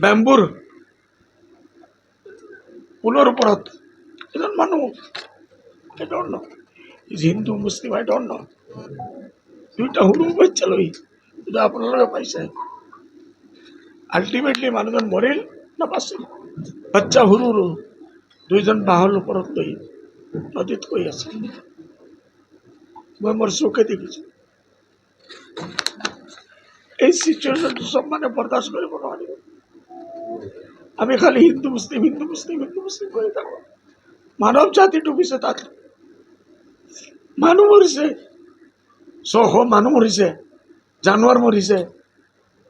বেম্বুৰ পুলৰ ওপৰত এজন মানুহ I don't know. He's Hindu, Muslim, I don't know. দুইটা সৰু বাচ্চা লৈ যদি আপোনালোকে পাইছে আল্টিমেটলি মানুহজন মৰিল না বাচিল বাচ্চা সৰু সৰু দুইজন বাহৰ ওপৰত লৈ নদীত গৈ আছে মই মোৰ চকুৰে দেখিছোঁ এই সিচুৱেশ্যনটো চব মানে বৰদাস্ত কৰিব নোৱাৰিব আমি খালি হিন্দু মুছলিম কৰি থাকো মানৱ জাতি ডুবিছে তাত মানুহ মৰিছে 100 মানুহ মৰিছে জানুৱাৰ মৰিছে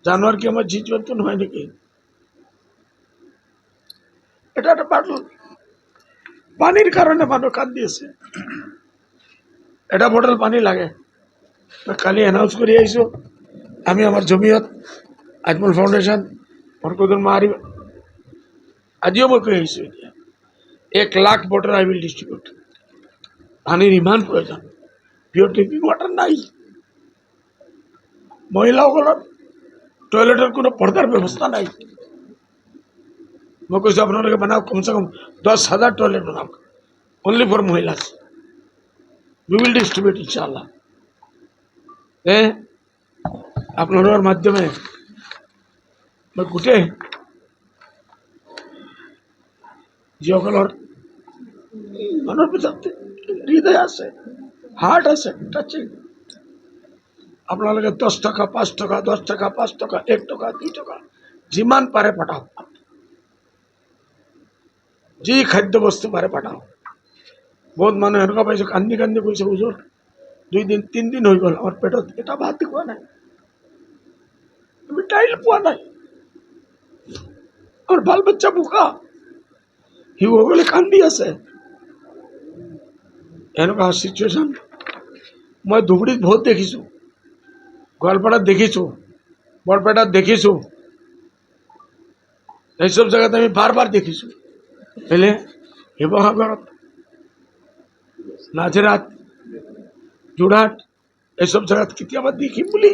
জানুৱাৰ কি আমাৰ জীৱ জন্তু নহয় নেকি এটা এটা পানীৰ কাৰণে মানুহ কান্দি আছে এটা বটল পানী লাগে কালি এনাউন্স কৰি আহিছো আমি আমাৰ জমিয়ত আজমল ফাউণ্ডেশ্যন বৰকতুল মাৰিব আজিও মই কৈ আহিছো এতিয়া 1 lakh bottle I will distribute পানীৰ ইমান প্ৰয়োজন পিয়ৰ ড্ৰিংকিং ৱাটাৰ নাই মহিলাসকলৰ টয়লেটৰ কোনো পৰ্দাৰ ব্যৱস্থা নাই মই কৈছো আপোনালোকে বনাওক কমসে কম 10,000 টয়লেট বনাওক অনলি ফৰ মহিলাস উই উইল ডিস্ট্রিবিউট ইনশাআল্লাহ আপোনালোকৰ মাধ্যমে মই গোটেই যিসকলৰ মনৰ ভিতৰত হৃদয় আছে হাৰ্ট আছে টাচিং আপোনালোকে 10 টকা 5 টকা 10 টকা 5 টকা 1 টকা 2 টকা যিমান পাৰে পঠাওক যি খাদ্য বস্তু পাৰে পঠাওক বহুত মানুহ এনেকুৱা পাইছো কান্দি কান্দি কৈছে হুজুৰ 2 দিন 3 দিন হৈ গ'ল আমাৰ পেটত এটা ভাত খোৱা নাই আমি টাইল পোৱা নাই আৰু বাল বাচ্চা ভোকা হিউসকলে কান্দি আছে এনেকুৱা সিচুৱেশ্যন মই ধুবুৰীত বহুত দেখিছোঁ গোৱালপাৰাত দেখিছোঁ বৰপেটাত দেখিছোঁ এইসব জায়গাতে আমি বারবার দেখিছোঁ পেলে শিৱসাগৰত নাজিৰাত যোৰহাট এইসব জায়গাত কেতিয়াবা দেখিম বুলি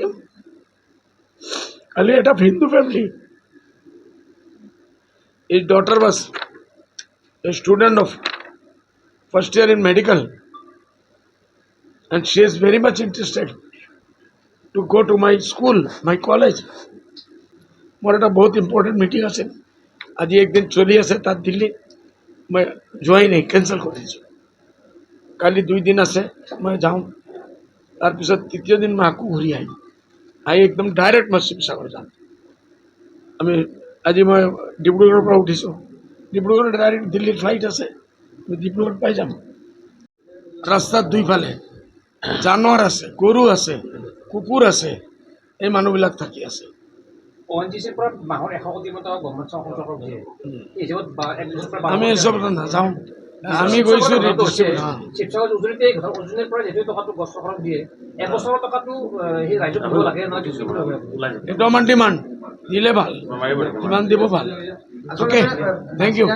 কালি এটা Hindu family his daughter was a student of first year in medical and she is very much interested to go to my school, my college. मोर एक बहुत इम्पोर्टेंट मीटिंग আছে आज एक दिन चली আছে তার দিল্লি मैं জয়েন नहीं कैंसल कर দিছো কালি 2 दिन আছে मैं যাও তার পিছত তৃতীয় দিন मैं আকু ঘুরি আই একদম ডাইরেক্ট मैं শিৱসাগৰ যাম আমি আজি मैं ডিব্ৰুগড়ৰ পৰা উঠিছো ডিব্ৰুগড় ডাইরেক্ট দিল্লীৰ ফ্লাইট আছে मैं ডিব্ৰুগড় পাই যাম ৰাস্তাৰ দুইফালে জানোৱাৰ আছে গৰু আছে কুকুৰ আছে এই মানুহবিলাক থাকি আছে আমি এসব নাযাওঁ আমি গৈছো ডিমান্ড দিলে ভাল যিমান দিব ভাল ওকে থেংক ইউ